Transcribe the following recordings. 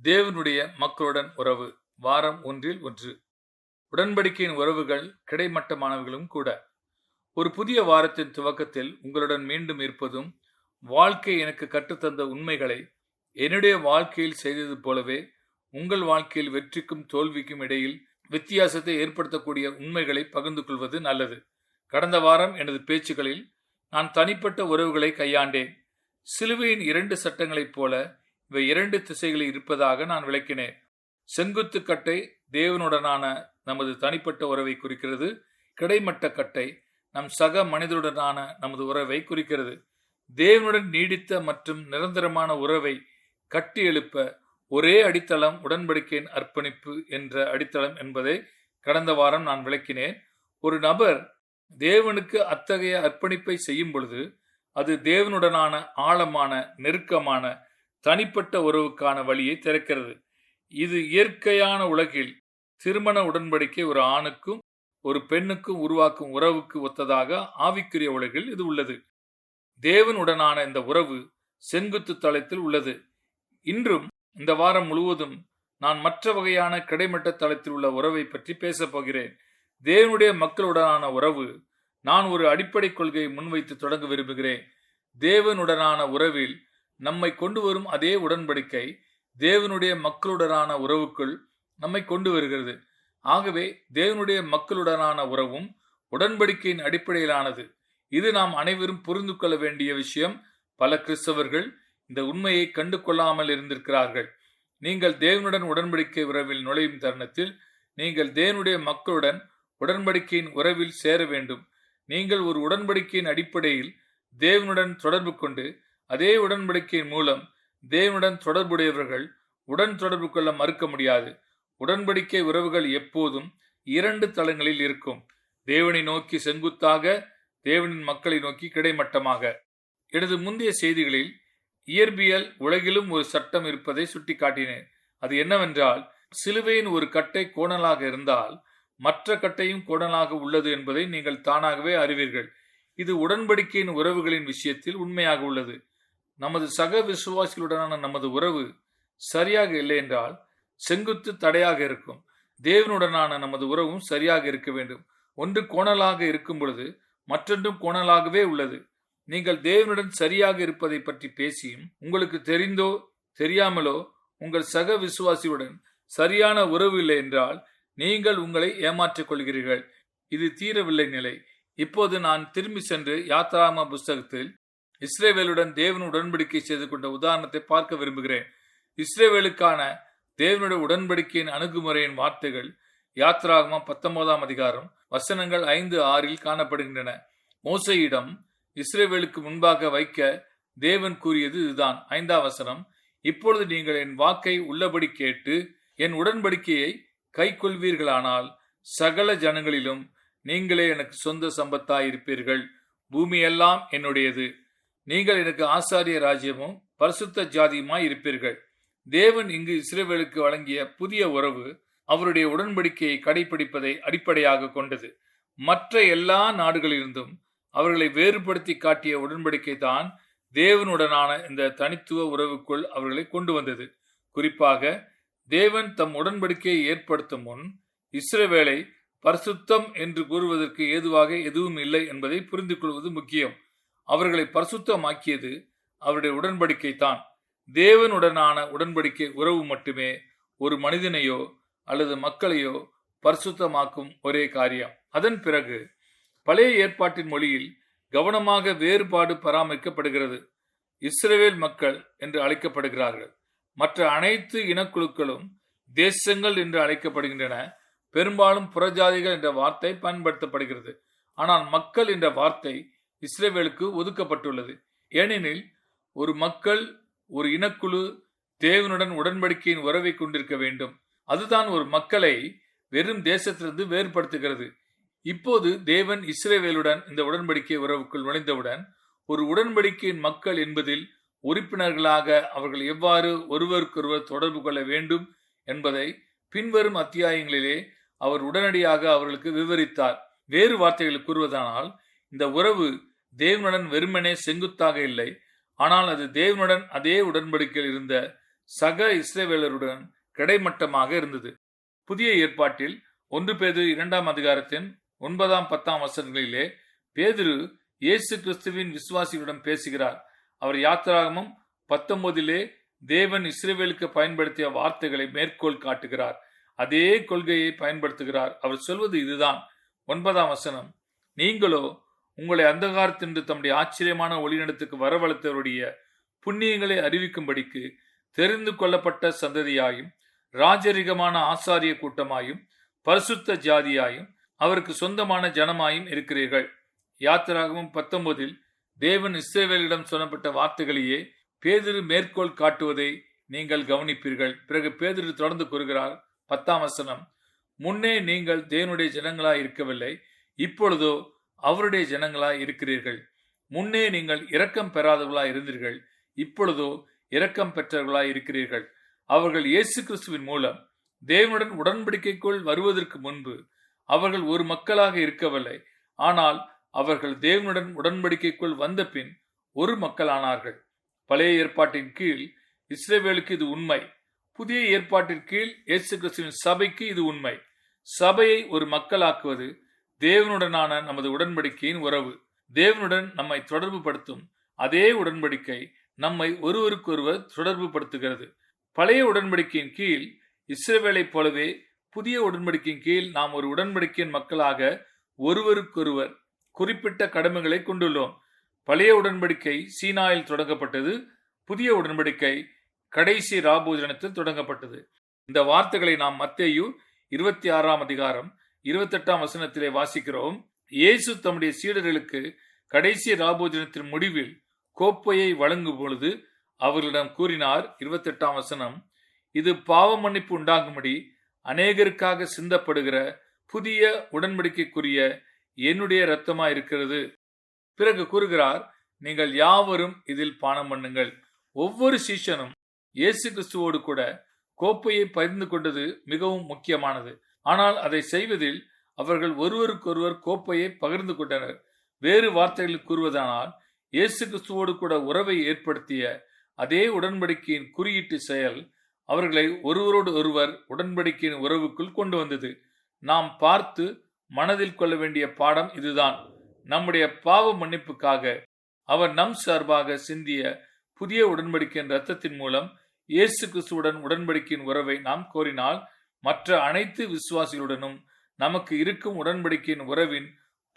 தேவனுடைய மக்களுடன் உறவு வாரம் 1 உடன்படிக்கையின் உறவுகள் கிடைமட்டமானவர்களும் கூட. ஒரு புதிய வாரத்தின் துவக்கத்தில் உங்களுடன் மீண்டும் இருப்பதும், வாழ்க்கை எனக்கு கற்றுத்தந்த உண்மைகளை என்னுடைய வாழ்க்கையில் செய்தது போலவே உங்கள் வாழ்க்கையில் வெற்றிக்கும் தோல்விக்கும் இடையில் வித்தியாசத்தை ஏற்படுத்தக்கூடிய உண்மைகளை பகிர்ந்து கொள்வது நல்லது. கடந்த வாரம் எனது பேச்சுகளில் நான் தனிப்பட்ட உறவுகளை கையாண்டேன். சிலுவையின் 2 சட்டங்களைப் போல இவை 2 திசைகளில் இருப்பதாக நான் விளக்கினேன். செங்குத்து கட்டை தேவனுடனான நமது தனிப்பட்ட உறவை குறிக்கிறது. கிடைமட்ட கட்டை நம் சக மனிதருடனான நமது உறவை குறிக்கிறது. தேவனுடன் நீடித்த மற்றும் நிரந்தரமான உறவை கட்டி எழுப்ப ஒரே அடித்தளம் உடன்படிக்கையின் அர்ப்பணிப்பு என்ற அடித்தளம் என்பதை கடந்த வாரம் நான் விளக்கினேன். ஒரு நபர் தேவனுக்கு அத்தகைய அர்ப்பணிப்பை செய்யும் பொழுது அது தேவனுடனான ஆழமான, நெருக்கமான, தனிப்பட்ட உறவுக்கான வழியை திறக்கிறது. இது இயற்கையான உலகில் திருமண உடன்படிக்கை ஒரு ஆணுக்கும் ஒரு பெண்ணுக்கும் உருவாக்கும் உறவுக்கு ஒத்ததாக ஆவிக்குரிய உலகில் இது உள்ளது. தேவனுடனான இந்த உறவு செங்குத்து தளத்தில் உள்ளது. இன்றும் இந்த வாரம் முழுவதும் நான் மற்ற வகையான கிடைமட்ட தளத்தில் உள்ள உறவை பற்றி பேசப் போகிறேன். தேவனுடைய மக்களுடனான உறவு. நான் ஒரு அடிப்படை கொள்கையை முன்வைத்து தொடங்க விரும்புகிறேன். தேவனுடனான உறவில் நம்மை கொண்டு வரும் அதே உடன்படிக்கை தேவனுடைய மக்களுடனான உறவுக்குள் நம்மை கொண்டு வருகிறது. ஆகவே தேவனுடைய மக்களுடனான உறவும் உடன்படிக்கையின் அடிப்படையிலானது. இது நாம் அனைவரும் புரிந்து கொள்ள வேண்டிய விஷயம். பல கிறிஸ்தவர்கள் இந்த உண்மையை கண்டு கொள்ளாமல் இருந்திருக்கிறார்கள். நீங்கள் தேவனுடன் உடன்படிக்கை உறவில் நுழையும் தருணத்தில் நீங்கள் தேவனுடைய மக்களுடன் உடன்படிக்கையின் உறவில் சேர வேண்டும். நீங்கள் ஒரு உடன்படிக்கையின் அடிப்படையில் தேவனுடன் தொடர்பு கொண்டு அதே உடன்படிக்கையின் மூலம் தேவனுடன் தொடர்புடையவர்கள் உடன் தொடர்பு கொள்ள மறுக்க முடியாது. உடன்படிக்கை உறவுகள் எப்போதும் 2 தளங்களில் இருக்கும். தேவனை நோக்கி செங்குத்தாக, தேவனின் மக்களை நோக்கி கிடைமட்டமாக. எனது முந்தைய செய்திகளில் இயற்பியல் உலகிலும் ஒரு சட்டம் இருப்பதை சுட்டிக்காட்டினேன். அது என்னவென்றால், சிலுவையின் ஒரு கட்டை கோணலாக இருந்தால் மற்ற கட்டையும் கோணலாக உள்ளது என்பதை நீங்கள் தானாகவே அறிவீர்கள். இது உடன்படிக்கையின் உறவுகளின் விஷயத்தில் உண்மையாக உள்ளது. நமது சக விசுவாசிகளுடனான நமது உறவு சரியாக இல்லை என்றால் செங்குத்து தடையாக இருக்கும். தேவனுடனான நமது உறவும் சரியாக இருக்க வேண்டும். ஒன்று கோணலாக இருக்கும் பொழுது மற்றொன்றும் கோணலாகவே உள்ளது. நீங்கள் தேவனுடன் சரியாக இருப்பதை பற்றி பேசியும் உங்களுக்கு தெரிந்தோ தெரியாமலோ உங்கள் சக விசுவாசியுடன் சரியான உறவு இல்லை என்றால் நீங்கள் உங்களை ஏமாற்றிக் கொள்கிறீர்கள். இது தீரவில்லை நிலை. இப்போது நான் திரும்பி சென்று யாத்ராகம புஸ்தகத்தில் இஸ்ரவேலுடன் தேவன் உடன்படிக்கை செய்து கொண்ட உதாரணத்தை பார்க்க விரும்புகிறேன். இஸ்ரவேலுக்கான தேவனுடைய உடன்படிக்கையின் அணுகுமுறையின் வார்த்தைகள் யாத்ராகமம் 19ஆம் அதிகாரம் வசனங்கள் 5-6 காணப்படுகின்றன. மோசேயிடம் இஸ்ரவேலுக்கு முன்பாக வைக்க தேவன் கூறியது இதுதான். 5ஆம் வசனம், இப்பொழுது நீங்கள் என் வாக்கை உள்ளபடி கேட்டு என் உடன்படிக்கையை கை கொள்வீர்களானால் சகல ஜனங்களிலும் நீங்களே எனக்கு சொந்த சம்பத்தாயிருப்பீர்கள். பூமியெல்லாம் என்னுடையது. நீங்கள் எனக்கு ஆசாரிய ராஜ்யமும் பரிசுத்த ஜாதியுமாய் இருப்பீர்கள். தேவன் இங்கு இஸ்ரவேலுக்கு வழங்கிய புதிய உறவு அவருடைய உடன்படிக்கையை கடைபிடிப்பதை அடிப்படையாக கொண்டது. மற்ற எல்லா நாடுகளிலிருந்தும் அவர்களை வேறுபடுத்தி காட்டிய உடன்படிக்கை தான் தேவனுடனான இந்த தனித்துவ உறவுக்குள் அவர்களை கொண்டு வந்தது. குறிப்பாக தேவன் தம் உடன்படிக்கையை ஏற்படுத்தும் முன் இஸ்ரவேலை பரிசுத்தம் என்று கூறுவதற்கு ஏதுவாக எதுவும் இல்லை என்பதை புரிந்து கொள்வது முக்கியம். அவர்களை பரிசுத்தமாக்கியது அவருடைய உடன்படிக்கை தான். தேவனுடனான உடன்படிக்கை உறவு மட்டுமே ஒரு மனிதனையோ அல்லது மக்களையோ பரிசுத்தமாக்கும் ஒரே காரியம். அதன் பிறகு பழைய ஏற்பாட்டின் மொழியில் கவனமாக வேறுபாடு பராமரிக்கப்படுகிறது. இஸ்ரவேல் மக்கள் என்று அழைக்கப்படுகிறார்கள். மற்ற அனைத்து இனக்குழுக்களும் தேசங்கள் என்று அழைக்கப்படுகின்றன. பெரும்பாலும் புறஜாதிகள் என்ற வார்த்தை பயன்படுத்தப்படுகிறது. ஆனால் மக்கள் என்ற வார்த்தை இஸ்ரவேலுக்கு ஒதுக்கப்பட்டுள்ளது. ஏனெனில் ஒரு மக்கள், ஒரு இனக்குழு தேவனுடன் உடன்படிக்கையின் உறவை கொண்டிருக்க வேண்டும். அதுதான் ஒரு மக்களை வெறும் தேசத்திலிருந்து வேறுபடுத்துகிறது. இப்போது தேவன் இஸ்ரவேலுடன் இந்த உடன்படிக்கை உறவுக்குள் நுழைந்தவுடன் ஒரு உடன்படிக்கையின் மக்கள் என்பதில் உறுப்பினர்களாக அவர்கள் எவ்வாறு ஒருவருக்கொருவர் தொடர்பு கொள்ள வேண்டும் என்பதை பின்வரும் அத்தியாயங்களிலே அவர் உடனடியாக அவர்களுக்கு விவரித்தார். வேறு வார்த்தைகளில் கூறுவதானால், இந்த உறவு தேவனுடன் வெறுமனே செங்குத்தாக இல்லை, ஆனால் அது தேவனுடன் அதே உடன்படிக்கையில் இருந்த சக இஸ்ரவேலருடன் கிடைமட்டமாக இருந்தது. புதிய ஏற்பாட்டில் 1 பேதுரு 2 அதிகாரத்தின் 9-10 வசனங்களிலே பேதுரு இயேசு கிறிஸ்துவின் விசுவாசிகளிடம் பேசுகிறார். அவர் யாத்திராகமம் 19 தேவன் இஸ்ரவேலுக்கு பயன்படுத்திய வார்த்தைகளை மேற்கோள் காட்டுகிறார். அதே கொள்கையை பயன்படுத்துகிறார். அவர் சொல்வது இதுதான். 9 வசனம், நீங்களோ உங்களை அந்தகாரத்தின்று தம்முடைய ஆச்சரியமான ஒளிநடத்துக்கு வரவழைத்தவருடைய புண்ணியங்களை அறிவிக்கும்படிக்கு தெரிந்து கொள்ளப்பட்ட சந்ததியாயும் ராஜரிகமான ஆசாரிய கூட்டமாயும் பரிசுத்த ஜாதியாயும் அவருக்கு சொந்தமான ஜனமாயும் இருக்கிறீர்கள். யாத்திராகமம் 19 தேவன் இஸ்ரவேலிடம் சொல்லப்பட்ட வார்த்தைகளையே பேதுரு மேற்கோள் காட்டுவதை நீங்கள் கவனிப்பீர்கள். பிறகு பேதுரு தொடர்ந்து கூறுகிறார். 10 வசனம், முன்னே நீங்கள் தேவனுடைய ஜனங்களாய் இருக்கவில்லை, இப்பொழுதோ அவருடைய ஜனங்களாய் இருக்கிறீர்கள். முன்னே நீங்கள் இரக்கம் பெறாதவர்களாய் இருந்தீர்கள், இப்பொழுதோ இரக்கம் பெற்றவர்களாய் இருக்கிறீர்கள். அவர்கள் இயேசு கிறிஸ்துவின் மூலம் தேவனுடன் உடன்படிக்கைக்குள் வருவதற்கு முன்பு அவர்கள் ஒரு மக்களாக இருக்கவில்லை. ஆனால் அவர்கள் தேவனுடன் உடன்படிக்கைக்குள் வந்த பின் ஒரு மக்களானார்கள். பழைய ஏற்பாட்டின் கீழ் இஸ்ரவேலுக்கு இது உண்மை. புதிய ஏற்பாட்டின் கீழ் இயேசு கிறிஸ்துவின் சபைக்கு இது உண்மை. சபையை ஒரு மக்களாக்குவது தேவனுடனான நமது உடன்படிக்கையின் உறவு. தேவனுடன் நம்மை தொடர்பு படுத்தும் அதே உடன்படிக்கை நம்மை ஒருவருக்கொருவர் தொடர்பு படுத்துகிறது. பழைய உடன்படிக்கையின் கீழ் இஸ்ரவேலைப் போலவே புதிய உடன்படிக்கையின் கீழ் நாம் ஒரு உடன்படிக்கையின் மக்களாக ஒருவருக்கொருவர் குறிப்பிட்ட கடமைகளை கொண்டுள்ளோம். பழைய உடன்படிக்கை சீனாயில் தொடங்கப்பட்டது. புதிய உடன்படிக்கை கடைசி ராபோஜனத்தில் தொடங்கப்பட்டது. இந்த வார்த்தைகளை நாம் மத்தேயு 26 அதிகாரம் 28 வசனத்திலே வாசிக்கிறோம். இயேசு தம்முடைய சீடர்களுக்கு கடைசி ராபோஜனத்தின் முடிவில் கோப்பையை வழங்கும் பொழுது அவர்களிடம் கூறினார். 28 வசனம், இது பாவ மன்னிப்பு உண்டாகும்படி அநேகருக்காக சிந்தப்படுகிற புதிய உடன்படிக்கைக்குரிய என்னுடைய இரத்தமாய் இருக்கிறது. பிறகு கூறுகிறார், நீங்கள் யாவரும் இதில் பானம் பண்ணுங்கள். ஒவ்வொரு சீஷனும் இயேசு கிறிஸ்துவோடு கூட கோப்பையை பகிர்ந்து கொண்டது மிகவும் முக்கியமானது. ஆனால் அதை செய்வதில் அவர்கள் ஒருவருக்கொருவர் கோப்பையை பகிர்ந்து கொண்டனர். வேறு வார்த்தைகளில் கூறுவதானால் இயேசு கிறிஸ்துவோடு கூட உறவை ஏற்படுத்திய அதே உடன்படிக்கையின் குறியீட்டு செயல் அவர்களை ஒருவரோடு ஒருவர் உடன்படிக்கையின் உறவுக்குள் கொண்டு வந்தது. நாம் பார்த்து மனதில் கொள்ள வேண்டிய பாடம் இதுதான். நம்முடைய பாவ மன்னிப்புக்காக அவர் நம் சார்பாக சிந்திய புதிய உடன்படிக்கையின் இரத்தத்தின் மூலம் இயேசு கிறிஸ்துவுடன் உடன்படிக்கையின் உறவை நாம் கோரினால் மற்ற அனைத்து விசுவாசிகளுடனும் நமக்கு இருக்கும் உடன்படிக்கையின் உறவின்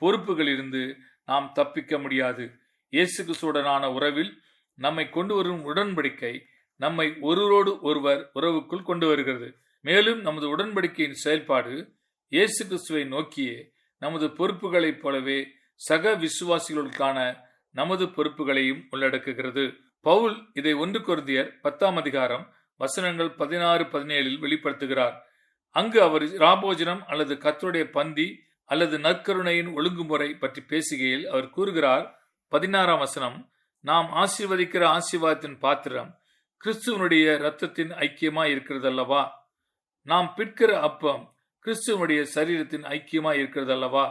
பொறுப்புகளிலிருந்து நாம் தப்பிக்க முடியாது. இயேசு கிறிஸ்துவுடனான உறவில் நம்மை கொண்டு வரும் உடன்படிக்கை நம்மை ஒருவரோடு ஒருவர் உறவுக்குள் கொண்டு வருகிறது. மேலும் நமது உடன்படிக்கையின் செயல்பாடு இயேசு கிறிஸ்துவை நோக்கியே நமது பொறுப்புகளைப் போலவே சக விசுவாசிகளுக்கான நமது பொறுப்புகளையும் உள்ளடக்குகிறது. பவுல் இதை 1 கொரிந்தியர் 10 அதிகாரம் வசனங்கள் 16-17 வெளிப்படுத்துகிறார். அங்கு அவர் ராபோஜனம் அல்லது கர்த்தருடைய பந்தி அல்லது நற்கருணையின் ஒழுங்குமுறை பற்றி பேசுகையில் அவர் கூறுகிறார். 16 வசனம், நாம் ஆசீர்வதிக்கிற ஆசீர்வாதத்தின் பாத்திரம் கிறிஸ்துவனுடைய இரத்தத்தின் ஐக்கியமாய் இருக்கிறதல்லவா? நாம் பிற்கிற அப்பம் கிறிஸ்துவனுடைய சரீரத்தின் ஐக்கியமாய் இருக்கிறதல்லவா?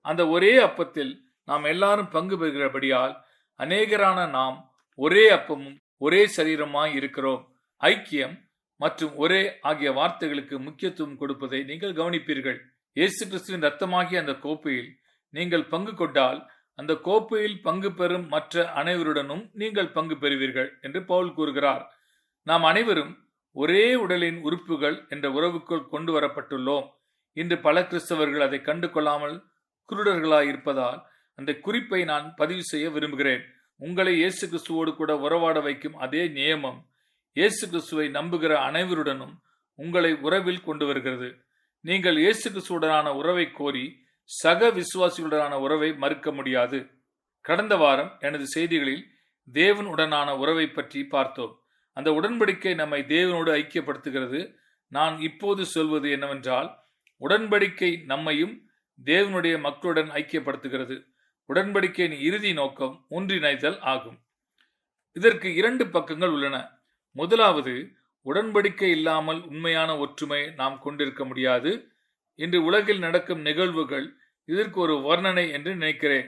அந்த ஒரே அப்பத்தில் நாம் எல்லாரும் பங்கு பெறுகிறபடியால் அநேகரான நாம் ஒரே அப்பமும் ஒரே சரீரமாய் இருக்கிறோம். ஐக்கியம் மற்றும் ஒரே ஆகிய வார்த்தைகளுக்கு முக்கியத்துவம் கொடுப்பதை நீங்கள் கவனிப்பீர்கள். இயேசு கிறிஸ்துவின் இரத்தமாகிய அந்த கோப்பையில் நீங்கள் பங்கு கொண்டால் அந்த கோப்பையில் பங்கு பெறும் மற்ற அனைவருடனும் நீங்கள் பங்கு பெறுவீர்கள் என்று பவுல் கூறுகிறார். நாம் அனைவரும் ஒரே உடலின் உறுப்புகள் என்ற உறவுக்குள் கொண்டு வரப்பட்டுள்ளோம். இன்று பல கிறிஸ்தவர்கள் அதை கண்டு கொள்ளாமல் குருடர்களாய் இருப்பதால் அந்த குறிப்பை நான் பதிவு செய்ய விரும்புகிறேன். உங்களை இயேசு கிறிஸ்துவோடு கூட உறவாட வைக்கும் அதே நியமம் இயேசு கிறிஸ்துவை நம்புகிற அனைவருடனும் உங்களை உறவில் கொண்டு வருகிறது. நீங்கள் இயேசு கிறிஸ்துவுடனான உறவை கோரி சக விசுவாசிகளுடனான உறவை மறுக்க முடியாது. கடந்த வாரம் எனது செய்திகளில் தேவனுடனான உறவை பற்றி பார்த்தோம். அந்த உடன்படிக்கை நம்மை தேவனோடு ஐக்கியப்படுத்துகிறது. நான் இப்போது சொல்வது என்னவென்றால், உடன்படிக்கை நம்மையும் தேவனுடைய மக்களுடன் ஐக்கியப்படுத்துகிறது. உடன்படிக்கையின் இறுதி நோக்கம் ஒன்றிணைதல் ஆகும். இதற்கு 2 பக்கங்கள் உள்ளன. முதலாவது, உடன்படிக்கை இல்லாமல் உண்மையான ஒற்றுமை நாம் கொண்டிருக்க முடியாது. இன்று உலகில் நடக்கும் நிகழ்வுகள் இதற்கு ஒரு வர்ணனை என்று நினைக்கிறேன்.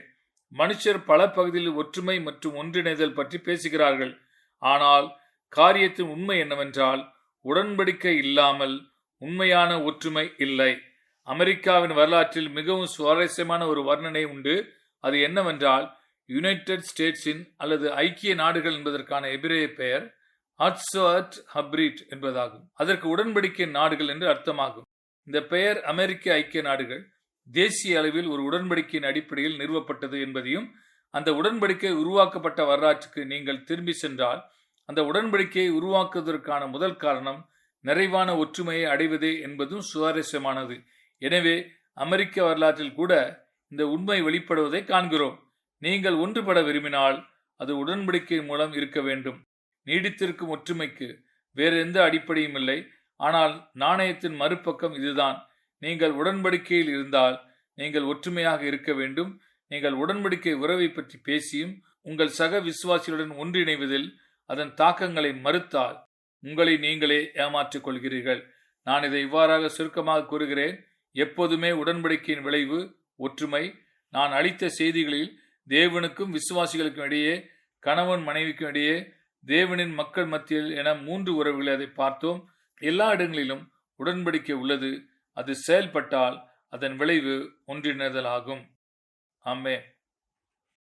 மனுஷர் பல பகுதியில் ஒற்றுமை மற்றும் ஒன்றிணைதல் பற்றி பேசுகிறார்கள். ஆனால் காரியத்தின் உண்மை என்னவென்றால், உடன்படிக்கை இல்லாமல் உண்மையான ஒற்றுமை இல்லை. அமெரிக்காவின் வரலாற்றில் மிகவும் சுவாரஸ்யமான ஒரு வர்ணனை உண்டு. அது என்னவென்றால், யுனைடெட் ஸ்டேட்ஸின் அல்லது ஐக்கிய நாடுகள் என்பதற்கான எபிரேய பெயர் அட்ஸோட் ஹப்ரீட் என்பதாகும். அதற்கு உடன்படிக்கை நாடுகள் என்று அர்த்தமாகும். இந்த பெயர் அமெரிக்க ஐக்கிய நாடுகள் தேசிய அளவில் ஒரு உடன்படிக்கையின் அடிப்படையில் நிறுவப்பட்டது என்பதையும், அந்த உடன்படிக்கை உருவாக்கப்பட்ட வரலாற்றுக்கு நீங்கள் திரும்பி சென்றால், அந்த உடன்படிக்கையை உருவாக்குவதற்கான முதல் காரணம் நிறைவான ஒற்றுமையை அடைவதே என்பதும் சுவாரஸ்யமானது. எனவே அமெரிக்க வரலாற்றில் கூட இந்த உண்மை வெளிப்படுவதை காண்கிறோம். நீங்கள் ஒன்றுபட விரும்பினால் அது உடன்படிக்கை மூலம் இருக்க வேண்டும். நீடித்திருக்கும் ஒற்றுமைக்கு வேறு எந்த அடிப்படையும் இல்லை. ஆனால் நாணயத்தின் மறுபக்கம் இதுதான். நீங்கள் உடன்படிக்கையில் இருந்தால் நீங்கள் ஒற்றுமையாக இருக்க வேண்டும். நீங்கள் உடன்படிக்கை உறவை பற்றி பேசியும் உங்கள் சக விசுவாசிகளுடன் ஒன்றிணைவதில் அதன் தாக்கங்களை மறுத்தால் உங்களை நீங்களே ஏமாற்றிக் கொள்கிறீர்கள். நான் இதை இவ்வாறாக சுருக்கமாக கூறுகிறேன். எப்போதுமே உடன்படிக்கையின் விளைவு ஒற்றுமை. நான் அளித்த செய்திகளில் தேவனுக்கும் விசுவாசிகளுக்கும் இடையே, கணவன் மனைவிக்கும் இடையே, தேவனின் மக்கள் மத்தியில் என 3 உறவுகளை அதை பார்த்தோம். எல்லா இடங்களிலும் உடன்படிக்கை உள்ளது. அது செயல்பட்டால் அதன் விளைவு ஒன்றிணைதல் ஆகும். ஆமென்.